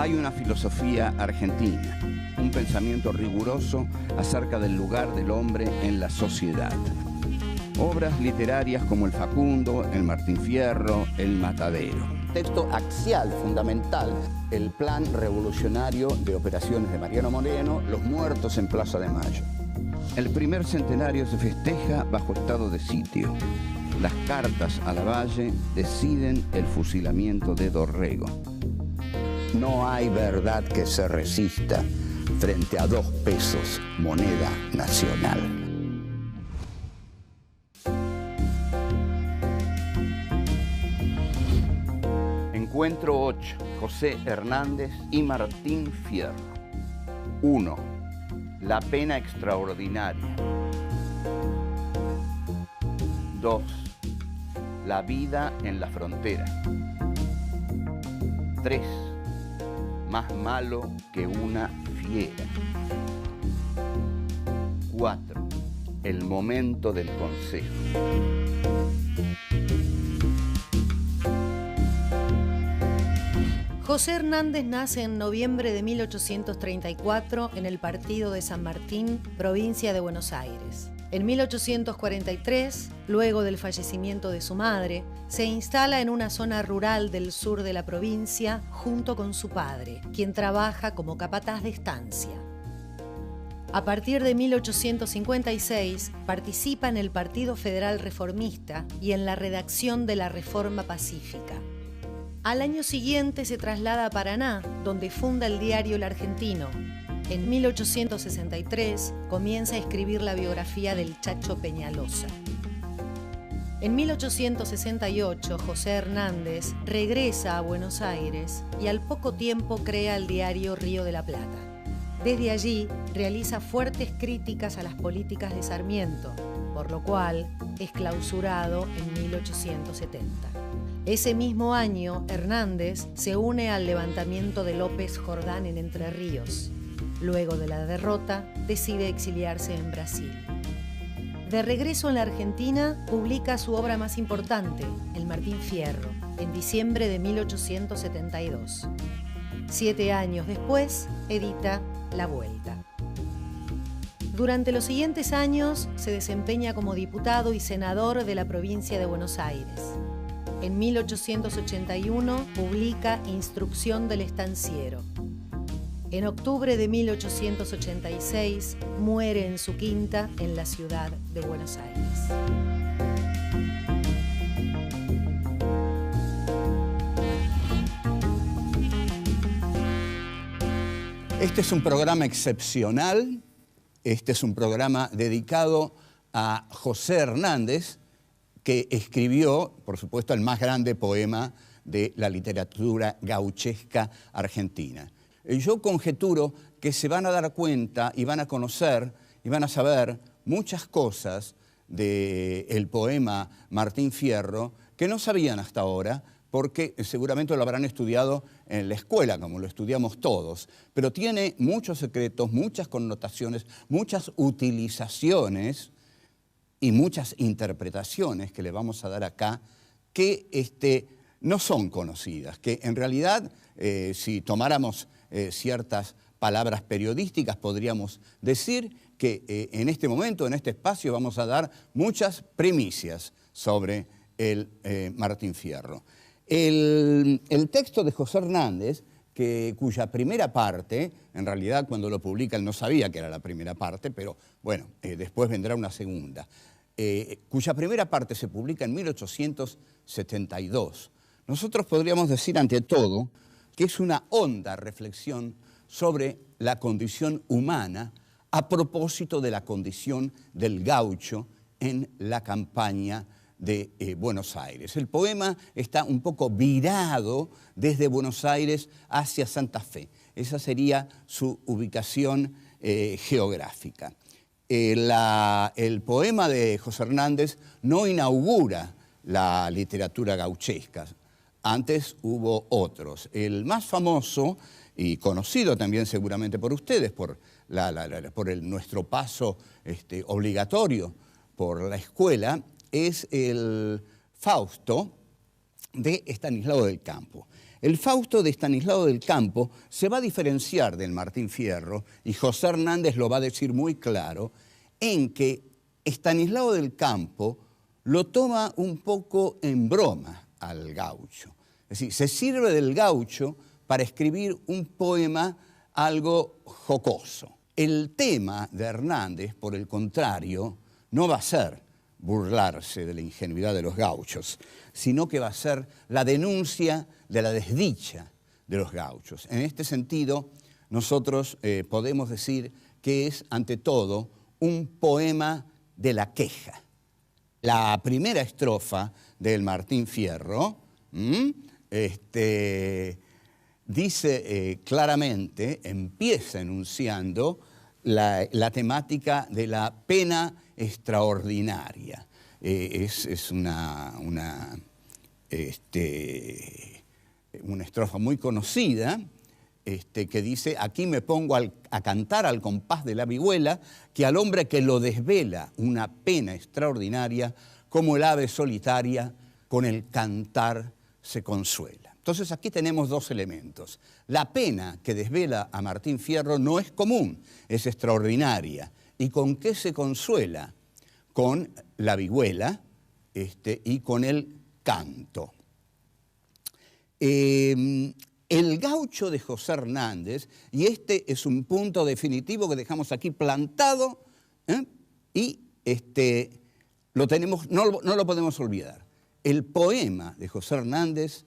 Hay una filosofía argentina, un pensamiento riguroso acerca del lugar del hombre en la sociedad. Obras literarias como El Facundo, El Martín Fierro, El Matadero. Texto axial, fundamental, el plan revolucionario de operaciones de Mariano Moreno, Los muertos en Plaza de Mayo. El primer centenario se festeja bajo estado de sitio. Las cartas a Lavalle deciden el fusilamiento de Dorrego. No hay verdad que se resista frente a 2 pesos, moneda nacional. Encuentro 8. José Hernández y Martín Fierro. 1. La pena extraordinaria. 2. La vida en la frontera. 3. Más malo que una fiera. 4. El momento del consejo. José Hernández nace en noviembre de 1834 en el partido de San Martín, provincia de Buenos Aires. En 1843, luego del fallecimiento de su madre, se instala en una zona rural del sur de la provincia junto con su padre, quien trabaja como capataz de estancia. A partir de 1856, participa en el Partido Federal Reformista y en la redacción de la Reforma Pacífica. Al año siguiente se traslada a Paraná, donde funda el diario El Argentino. En 1863 comienza a escribir la biografía del Chacho Peñalosa. En 1868, José Hernández regresa a Buenos Aires y al poco tiempo crea el diario Río de la Plata. Desde allí realiza fuertes críticas a las políticas de Sarmiento, por lo cual es clausurado en 1870. Ese mismo año, Hernández se une al levantamiento de López Jordán en Entre Ríos. Luego de la derrota, decide exiliarse en Brasil. De regreso en la Argentina, publica su obra más importante, El Martín Fierro, en diciembre de 1872. 7 años después, edita La Vuelta. Durante los siguientes años, se desempeña como diputado y senador de la provincia de Buenos Aires. En 1881 publica Instrucción del Estanciero. En octubre de 1886 muere en su quinta en la ciudad de Buenos Aires. Este es un programa excepcional. Este es un programa dedicado a José Hernández, que escribió, por supuesto, el más grande poema de la literatura gauchesca argentina. Yo conjeturo que se van a dar cuenta y van a conocer y van a saber muchas cosas del poema Martín Fierro que no sabían hasta ahora, porque seguramente lo habrán estudiado en la escuela, como lo estudiamos todos, pero tiene muchos secretos, muchas connotaciones, muchas utilizaciones y muchas interpretaciones que le vamos a dar acá que no son conocidas, que en realidad, si tomáramos ciertas palabras periodísticas, podríamos decir que en este momento, en este espacio, vamos a dar muchas primicias sobre el Martín Fierro. El texto de José Hernández, cuya primera parte, en realidad cuando lo publica él no sabía que era la primera parte, pero bueno, después vendrá una segunda, cuya primera parte se publica en 1872. Nosotros podríamos decir ante todo que es una honda reflexión sobre la condición humana a propósito de la condición del gaucho en la campaña de Buenos Aires. El poema está un poco virado desde Buenos Aires hacia Santa Fe. Esa sería su ubicación geográfica. El poema de José Hernández no inaugura la literatura gauchesca. Antes hubo otros. El más famoso y conocido también seguramente por ustedes, por nuestro paso obligatorio por la escuela, es el Fausto de Estanislao del Campo. El Fausto de Estanislao del Campo se va a diferenciar del Martín Fierro, y José Hernández lo va a decir muy claro, en que Estanislao del Campo lo toma un poco en broma al gaucho. Es decir, se sirve del gaucho para escribir un poema algo jocoso. El tema de Hernández, por el contrario, no va a ser burlarse de la ingenuidad de los gauchos, sino que va a ser la denuncia de la desdicha de los gauchos. En este sentido, nosotros podemos decir que es, ante todo, un poema de la queja. La primera estrofa del Martín Fierro dice claramente, empieza enunciando la temática de la pena extraordinaria. Es una estrofa muy conocida, que dice: aquí me pongo a cantar al compás de la vihuela, que al hombre que lo desvela una pena extraordinaria, como el ave solitaria, con el cantar se consuela. Entonces aquí tenemos dos elementos. La pena que desvela a Martín Fierro no es común, es extraordinaria. ¿Y con qué se consuela? Con la vihuela y con el canto. El gaucho de José Hernández, y este es un punto definitivo que dejamos aquí plantado, y lo tenemos, no lo podemos olvidar. El poema de José Hernández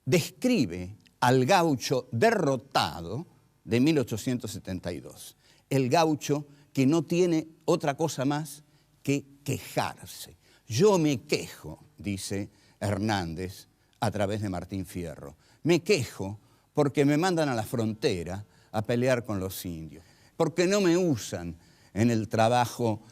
describe al gaucho derrotado de 1872. El gaucho que no tiene otra cosa más que quejarse. Yo me quejo, dice Hernández a través de Martín Fierro. Me quejo porque me mandan a la frontera a pelear con los indios, porque no me usan en el trabajo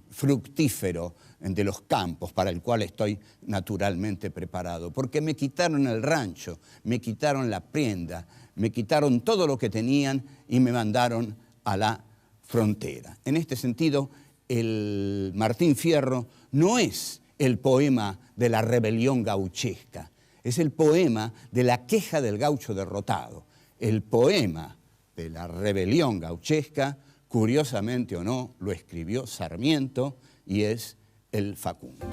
fructífero de los campos para el cual estoy naturalmente preparado, porque me quitaron el rancho, me quitaron la prenda, me quitaron todo lo que tenían y me mandaron a la frontera. En este sentido, el Martín Fierro no es el poema de la rebelión gauchesca, es el poema de la queja del gaucho derrotado. El poema de la rebelión gauchesca, curiosamente o no, lo escribió Sarmiento y es el Facundo.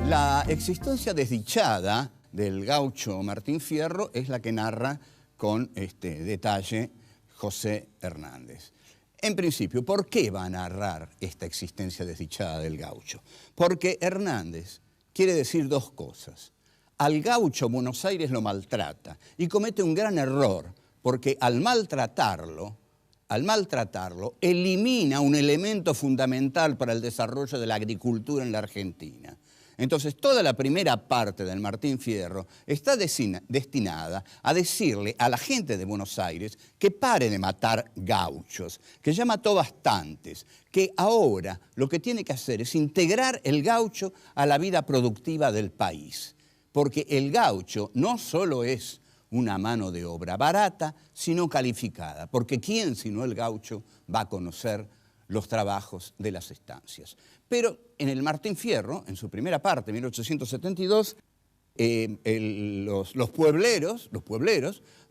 La existencia desdichada del gaucho Martín Fierro es la que narra con detalle José Hernández. En principio, ¿por qué va a narrar esta existencia desdichada del gaucho? Porque Hernández quiere decir dos cosas. Al gaucho Buenos Aires lo maltrata y comete un gran error, porque al maltratarlo, elimina un elemento fundamental para el desarrollo de la agricultura en la Argentina. Entonces, toda la primera parte del Martín Fierro está destinada a decirle a la gente de Buenos Aires que pare de matar gauchos, que ya mató bastantes, que ahora lo que tiene que hacer es integrar el gaucho a la vida productiva del país. Porque el gaucho no solo es una mano de obra barata, sino calificada. Porque ¿quién sino el gaucho va a conocer los trabajos de las estancias? Pero en el Martín Fierro, en su primera parte, 1872, los puebleros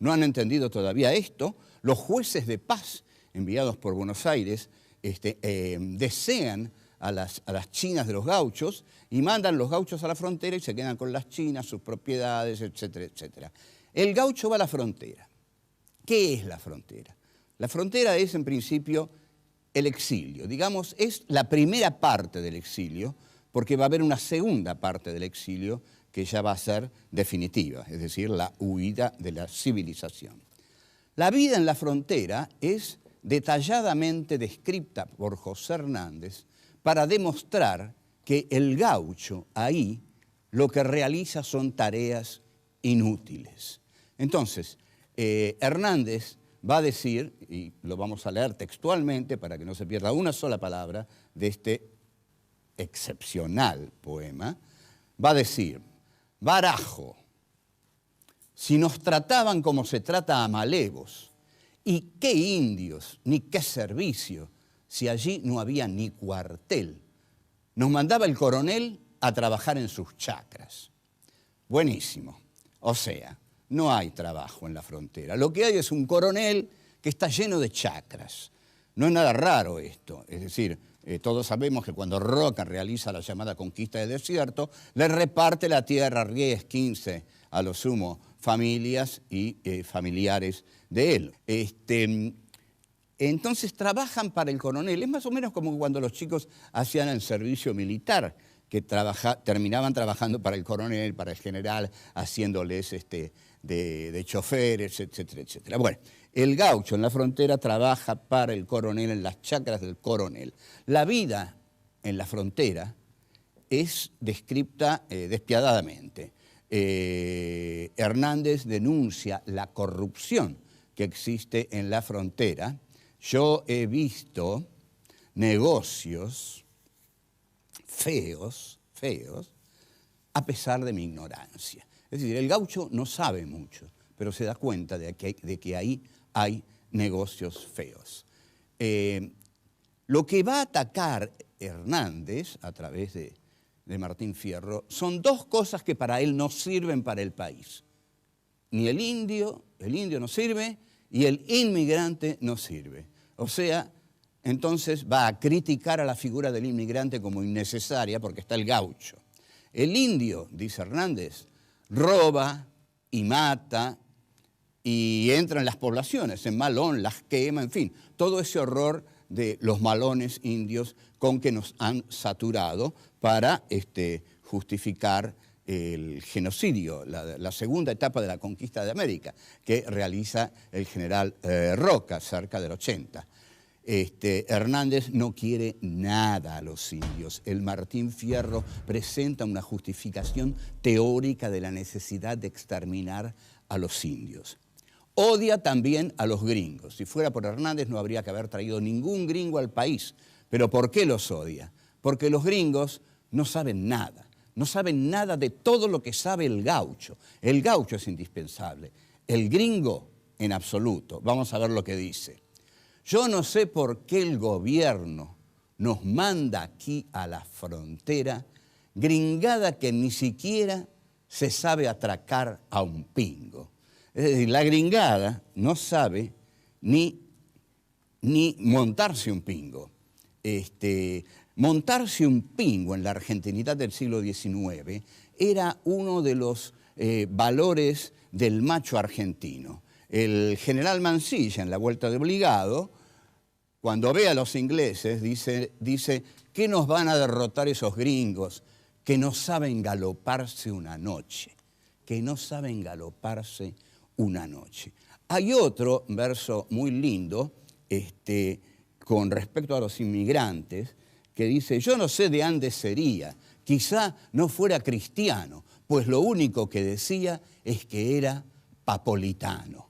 no han entendido todavía esto. Los jueces de paz enviados por Buenos Aires desean a las chinas de los gauchos y mandan los gauchos a la frontera y se quedan con las chinas, sus propiedades, etcétera, etcétera. El gaucho va a la frontera. ¿Qué es la frontera? La frontera es, en principio, el exilio. Digamos, es la primera parte del exilio, porque va a haber una segunda parte del exilio que ya va a ser definitiva, es decir, la huida de la civilización. La vida en la frontera es detalladamente descrita por José Hernández para demostrar que el gaucho ahí lo que realiza son tareas inútiles. Entonces, Hernández va a decir, y lo vamos a leer textualmente para que no se pierda una sola palabra de este excepcional poema, va a decir: barajo, si nos trataban como se trata a malevos ¿Y qué indios, ni qué servicio, si allí no había ni cuartel? Nos mandaba el coronel a trabajar en sus chacras. Buenísimo. O sea, no hay trabajo en la frontera. Lo que hay es un coronel que está lleno de chacras. No es nada raro esto. Es decir, todos sabemos que cuando Roca realiza la llamada conquista del desierto, le reparte la tierra 10, 15, a lo sumo, familias y familiares de él. Entonces trabajan para el coronel. Es más o menos como cuando los chicos hacían el servicio militar, que terminaban trabajando para el coronel, para el general, haciéndoles de choferes, etcétera, etcétera. Bueno, el gaucho en la frontera trabaja para el coronel, en las chacras del coronel. La vida en la frontera es descripta despiadadamente. Hernández denuncia la corrupción que existe en la frontera. Yo he visto negocios feos, a pesar de mi ignorancia. Es decir, el gaucho no sabe mucho, pero se da cuenta de que ahí hay negocios feos. Lo que va a atacar Hernández a través de Martín Fierro son dos cosas que para él no sirven para el país. Ni el indio no sirve y el inmigrante no sirve. O sea, entonces va a criticar a la figura del inmigrante como innecesaria porque está el gaucho. El indio, dice Hernández, roba y mata y entra en las poblaciones, en Malón, las quema, en fin, todo ese horror de los malones indios con que nos han saturado para justificar el genocidio, la segunda etapa de la conquista de América, que realiza el general Roca, cerca del 80. Hernández no quiere nada a los indios. El Martín Fierro presenta una justificación teórica de la necesidad de exterminar a los indios. Odia también a los gringos. Si fuera por Hernández no habría que haber traído ningún gringo al país. ¿Pero por qué los odia? Porque los gringos no saben nada. No saben nada de todo lo que sabe el gaucho. El gaucho es indispensable. El gringo, en absoluto. Vamos a ver lo que dice. Yo no sé por qué el gobierno nos manda aquí a la frontera gringada que ni siquiera se sabe atracar a un pingo. Es decir, la gringada no sabe ni montarse un pingo. Montarse un pingo en la argentinidad del siglo XIX era uno de los valores del macho argentino. El general Mansilla, en la Vuelta de Obligado, cuando ve a los ingleses, dice ¿qué nos van a derrotar esos gringos que no saben galoparse una noche? Que no saben galoparse una noche. Hay otro verso muy lindo con respecto a los inmigrantes que dice, yo no sé de dónde sería, quizá no fuera cristiano, pues lo único que decía es que era papolitano.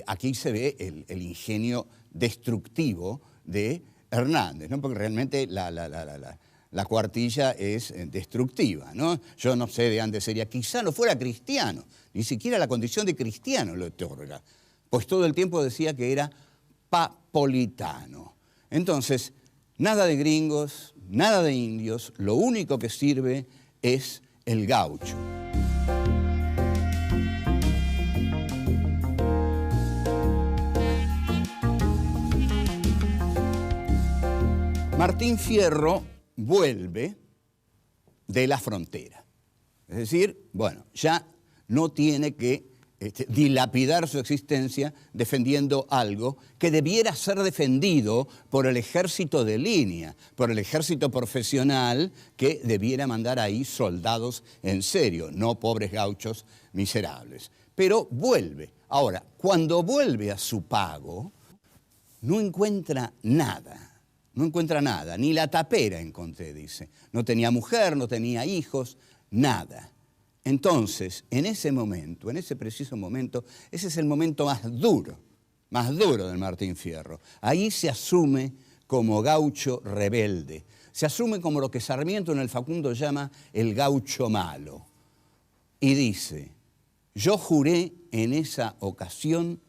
Aquí se ve el ingenio destructivo de Hernández, ¿no? Porque realmente la cuartilla es destructiva, ¿no? Yo no sé de dónde sería, quizá no fuera cristiano, ni siquiera la condición de cristiano lo otorga, pues todo el tiempo decía que era papolitano. Entonces, nada de gringos, nada de indios, lo único que sirve es el gaucho. Martín Fierro vuelve de la frontera. Es decir, bueno, ya no tiene que dilapidar su existencia defendiendo algo que debiera ser defendido por el ejército de línea, por el ejército profesional que debiera mandar ahí soldados en serio, no pobres gauchos miserables. Pero vuelve. Ahora, cuando vuelve a su pago, no encuentra nada. No encuentra nada, ni la tapera encontré, dice. No tenía mujer, no tenía hijos, nada. Entonces, en ese momento, en ese preciso momento, ese es el momento más duro del Martín Fierro. Ahí se asume como gaucho rebelde. Se asume como lo que Sarmiento en el Facundo llama el gaucho malo. Y dice, yo juré en esa ocasión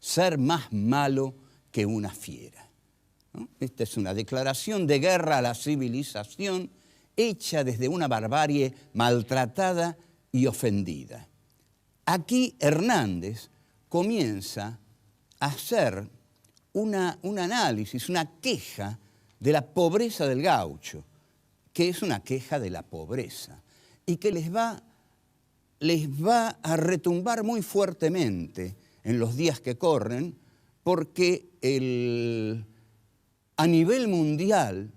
ser más malo que una fiera, ¿no? Esta es una declaración de guerra a la civilización hecha desde una barbarie maltratada y ofendida. Aquí Hernández comienza a hacer un análisis, una queja de la pobreza del gaucho, que es una queja de la pobreza y que les va a retumbar muy fuertemente en los días que corren, porque a nivel mundial,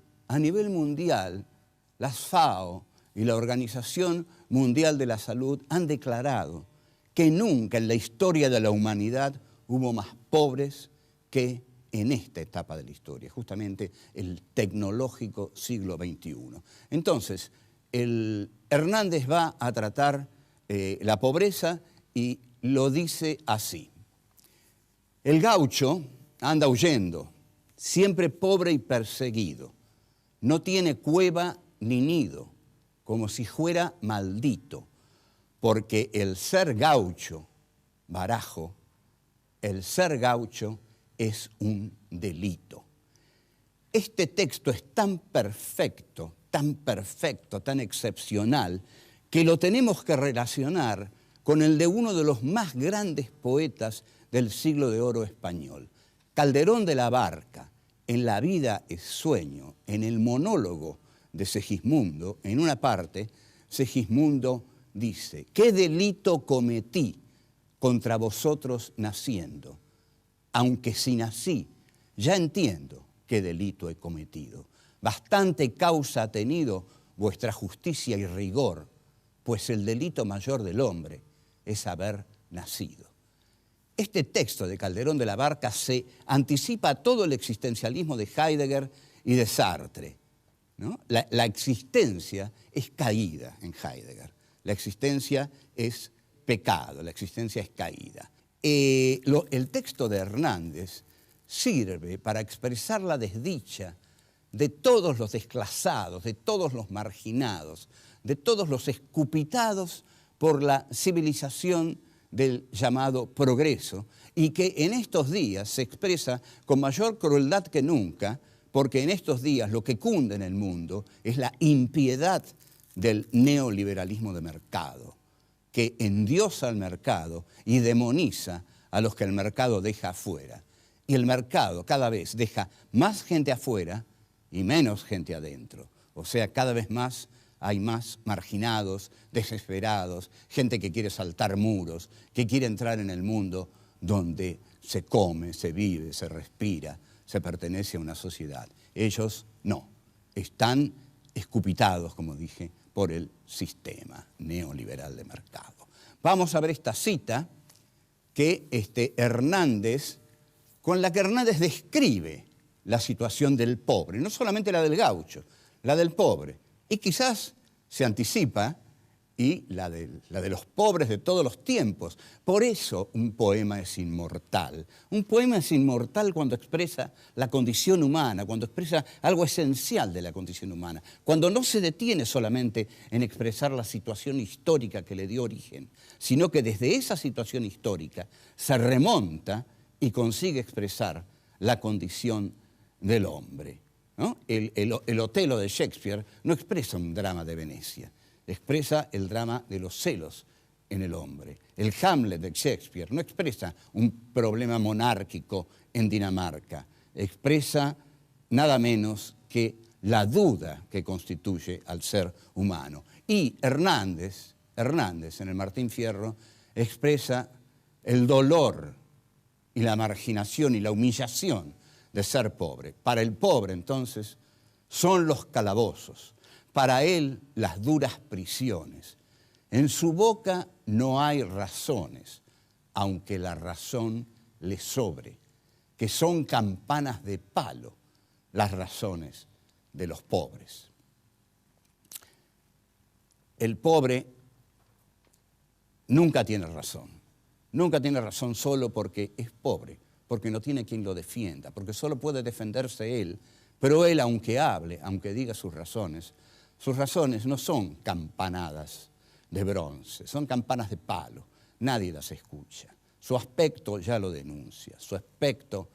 las FAO y la Organización Mundial de la Salud han declarado que nunca en la historia de la humanidad hubo más pobres que en esta etapa de la historia, justamente el tecnológico siglo XXI. Entonces, Hernández va a tratar la pobreza y lo dice así. El gaucho anda huyendo, siempre pobre y perseguido. No tiene cueva ni nido, como si fuera maldito, porque el ser gaucho, barajo, el ser gaucho es un delito. Este texto es tan perfecto, tan excepcional, que lo tenemos que relacionar con el de uno de los más grandes poetas del siglo de oro español. Calderón de la Barca, en La vida es sueño, en el monólogo de Segismundo, en una parte, Segismundo dice: ¿qué delito cometí contra vosotros naciendo? Aunque si nací, ya entiendo qué delito he cometido. Bastante causa ha tenido vuestra justicia y rigor, pues el delito mayor del hombre es haber nacido. Este texto de Calderón de la Barca se anticipa a todo el existencialismo de Heidegger y de Sartre, ¿no? La existencia es caída en Heidegger. La existencia es pecado, la existencia es caída. El texto de Hernández sirve para expresar la desdicha de todos los desclasados, de todos los marginados, de todos los escupitados por la civilización del llamado progreso, y que en estos días se expresa con mayor crueldad que nunca, porque en estos días lo que cunde en el mundo es la impiedad del neoliberalismo de mercado, que endiosa al mercado y demoniza a los que el mercado deja afuera. Y el mercado cada vez deja más gente afuera y menos gente adentro. O sea, cada vez más hay más marginados, desesperados, gente que quiere saltar muros, que quiere entrar en el mundo donde se come, se vive, se respira, se pertenece a una sociedad. Ellos no, están escupitados, como dije, por el sistema neoliberal de mercado. Vamos a ver esta cita que con la que Hernández describe la situación del pobre, no solamente la del gaucho, la del pobre. Y quizás se anticipa y la de los pobres de todos los tiempos. Por eso un poema es inmortal. Un poema es inmortal cuando expresa la condición humana, cuando expresa algo esencial de la condición humana, cuando no se detiene solamente en expresar la situación histórica que le dio origen, sino que desde esa situación histórica se remonta y consigue expresar la condición del hombre, ¿no? El Otelo de Shakespeare no expresa un drama de Venecia, expresa el drama de los celos en el hombre. El Hamlet de Shakespeare no expresa un problema monárquico en Dinamarca, expresa nada menos que la duda que constituye al ser humano. Y Hernández en el Martín Fierro expresa el dolor y la marginación y la humillación de ser pobre. Para el pobre, entonces, son los calabozos, para él las duras prisiones. En su boca no hay razones, aunque la razón le sobre, que son campanas de palo las razones de los pobres. El pobre nunca tiene razón solo porque es pobre, porque no tiene quien lo defienda, porque solo puede defenderse él. Pero él, aunque hable, aunque diga sus razones no son campanadas de bronce, son campanas de palo. Nadie las escucha. Su aspecto ya lo denuncia, su aspecto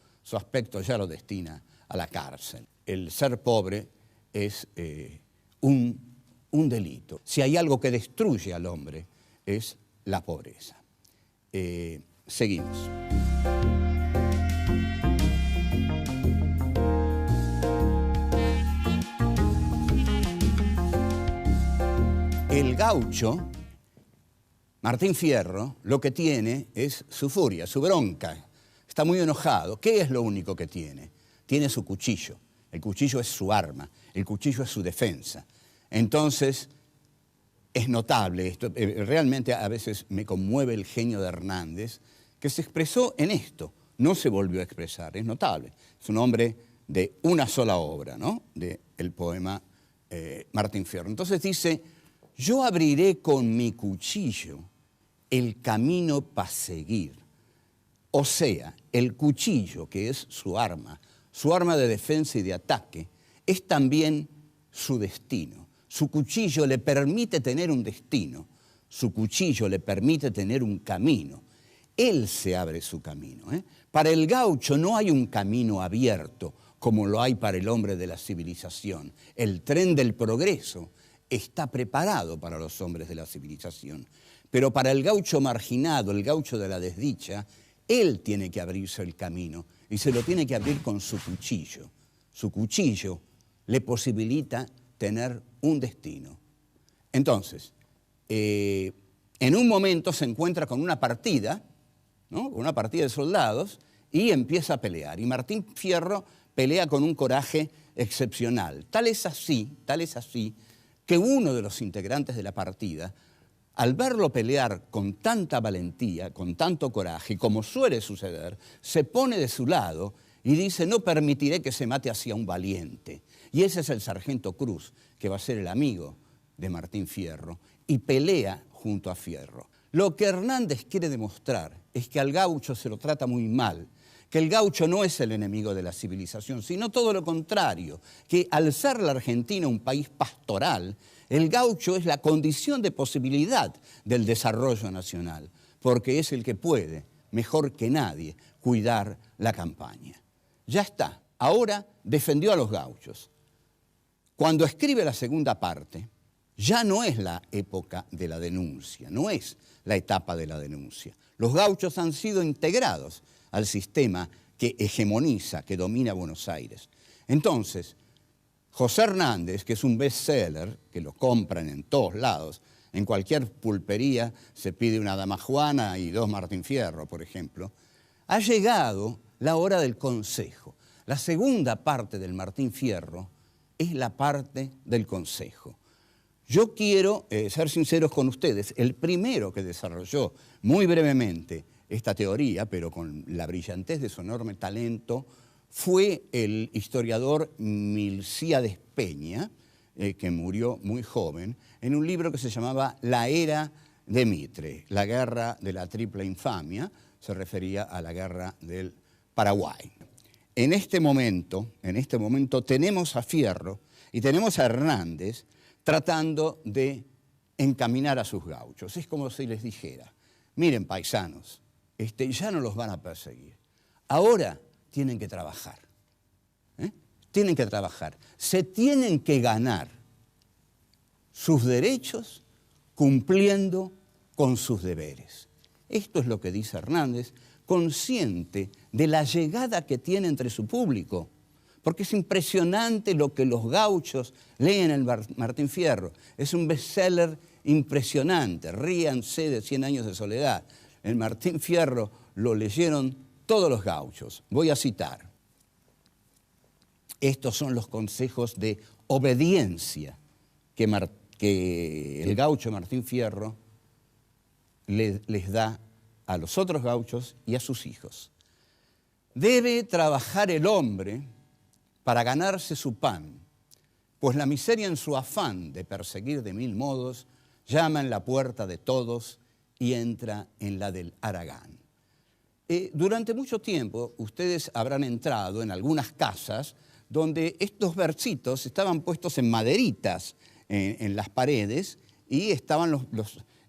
ya lo destina a la cárcel. El ser pobre es un delito. Si hay algo que destruye al hombre, es la pobreza. Seguimos. El gaucho, Martín Fierro, lo que tiene es su furia, su bronca. Está muy enojado. ¿Qué es lo único que tiene? Tiene su cuchillo. El cuchillo es su arma, el cuchillo es su defensa. Entonces, es notable esto. Realmente a veces me conmueve el genio de Hernández, que se expresó en esto. No se volvió a expresar, es notable. Es un hombre de una sola obra, ¿no? Del poema Martín Fierro. Entonces dice, yo abriré con mi cuchillo el camino para seguir. O sea, el cuchillo, que es su arma de defensa y de ataque, es también su destino. Su cuchillo le permite tener un destino, su cuchillo le permite tener un camino. Él se abre su camino. Para el gaucho no hay un camino abierto como lo hay para el hombre de la civilización. El tren del progreso está preparado para los hombres de la civilización. Pero para el gaucho marginado, el gaucho de la desdicha, él tiene que abrirse el camino y se lo tiene que abrir con su cuchillo. Su cuchillo le posibilita tener un destino. Entonces, en un momento se encuentra con una partida, ¿no? Una partida de soldados, y empieza a pelear. Y Martín Fierro pelea con un coraje excepcional. Tal es así que uno de los integrantes de la partida, al verlo pelear con tanta valentía, con tanto coraje, como suele suceder, se pone de su lado y dice, no permitiré que se mate así a un valiente. Y ese es el sargento Cruz, que va a ser el amigo de Martín Fierro, y pelea junto a Fierro. Lo que Hernández quiere demostrar es que al gaucho se lo trata muy mal, que el gaucho no es el enemigo de la civilización, sino todo lo contrario, que al ser la Argentina un país pastoral, el gaucho es la condición de posibilidad del desarrollo nacional, porque es el que puede, mejor que nadie, cuidar la campaña. Ya está, ahora defendió a los gauchos. Cuando escribe la segunda parte, ya no es la época de la denuncia, no es la etapa de la denuncia. Los gauchos han sido integrados al sistema que hegemoniza, que domina Buenos Aires. Entonces, José Hernández, que es un bestseller, que lo compran en todos lados, en cualquier pulpería se pide una Dama Juana y 2 Martín Fierro, por ejemplo, ha llegado la hora del consejo. La segunda parte del Martín Fierro es la parte del consejo. Yo quiero ser sinceros con ustedes. El primero que desarrolló muy brevemente esta teoría, pero con la brillantez de su enorme talento, fue el historiador Milcíades Peña, que murió muy joven, en un libro que se llamaba La Era de Mitre, la guerra de la triple infamia, se refería a la guerra del Paraguay. En este momento tenemos a Fierro y tenemos a Hernández tratando de encaminar a sus gauchos. Es como si les dijera, miren paisanos, ya no los van a perseguir. Ahora tienen que trabajar. Tienen que trabajar. Se tienen que ganar sus derechos cumpliendo con sus deberes. Esto es lo que dice Hernández, consciente de la llegada que tiene entre su público. Porque es impresionante lo que los gauchos leen en el Martín Fierro. Es un bestseller impresionante. Ríanse de 100 años de soledad. El Martín Fierro lo leyeron todos los gauchos. Voy a citar. Estos son los consejos de obediencia que el gaucho Martín Fierro les da a los otros gauchos y a sus hijos. Debe trabajar el hombre para ganarse su pan, pues la miseria en su afán de perseguir de 1000 modos llama en la puerta de todos y entra en la del haragán. Durante mucho tiempo ustedes habrán entrado en algunas casas donde estos versitos estaban puestos en maderitas en las paredes y estaban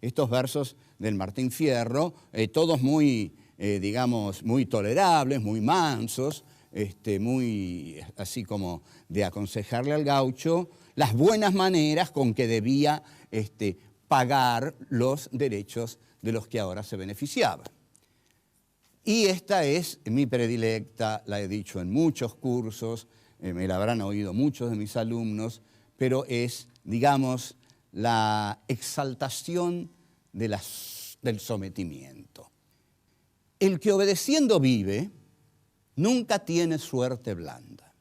estos versos del Martín Fierro, todos muy digamos, muy tolerables, muy mansos, muy así como de aconsejarle al gaucho las buenas maneras con que debía pagar los derechos de los que ahora se beneficiaban. Y esta es mi predilecta, la he dicho en muchos cursos, me la habrán oído muchos de mis alumnos, pero es, digamos, la exaltación del sometimiento. El que obedeciendo vive nunca tiene suerte blanda,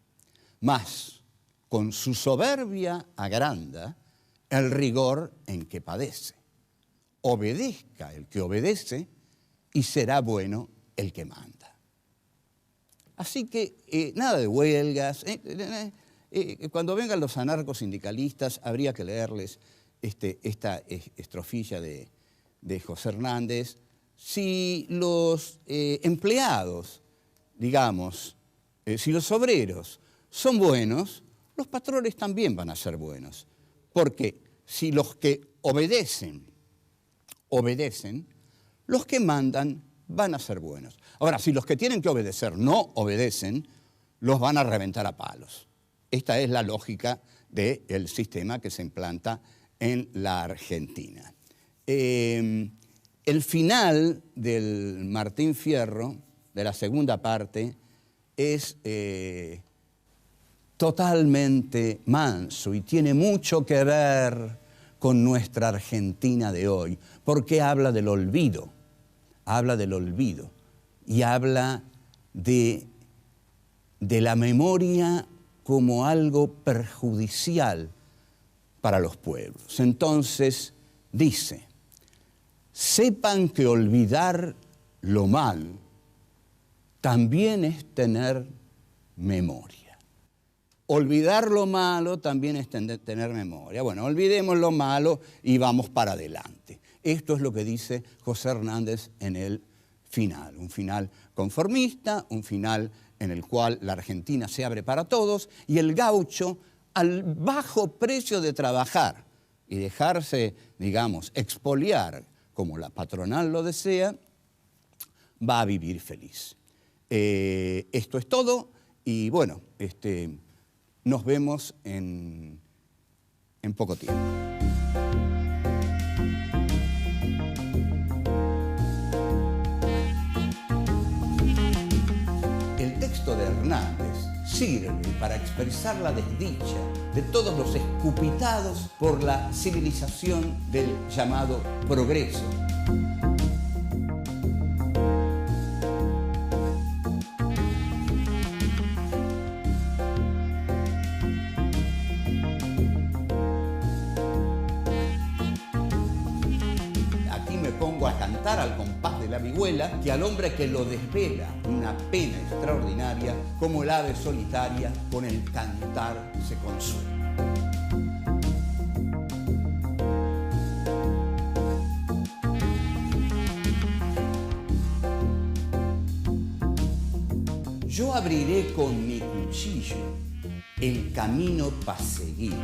mas con su soberbia agranda el rigor en que padece. Obedezca el que obedece y será bueno el que manda. Así que nada de huelgas. Cuando vengan los anarcosindicalistas habría que leerles esta estrofilla de José Hernández. Si los empleados, digamos, si los obreros son buenos, los patrones también van a ser buenos. Porque si los que obedecen, los que mandan van a ser buenos. Ahora, si los que tienen que obedecer no obedecen, los van a reventar a palos. Esta es la lógica del sistema que se implanta en la Argentina. El final del Martín Fierro, de la segunda parte, es totalmente manso y tiene mucho que ver con nuestra Argentina de hoy, porque habla del olvido y habla de la memoria como algo perjudicial para los pueblos. Entonces dice: sepan que olvidar lo malo también es tener memoria. Olvidar lo malo también es tener memoria. Bueno, olvidemos lo malo y vamos para adelante. Esto es lo que dice José Hernández en el final. Un final conformista, un final en el cual la Argentina se abre para todos y el gaucho, al bajo precio de trabajar y dejarse, digamos, expoliar como la patronal lo desea, va a vivir feliz. Esto es todo y bueno, nos vemos en poco tiempo. El texto de Hernández sirve para expresar la desdicha de todos los escupitados por la civilización del llamado progreso. A cantar al compás de la vihuela, que al hombre que lo desvela una pena extraordinaria, como el ave solitaria con el cantar se consuela. Yo abriré con mi cuchillo el camino para seguir.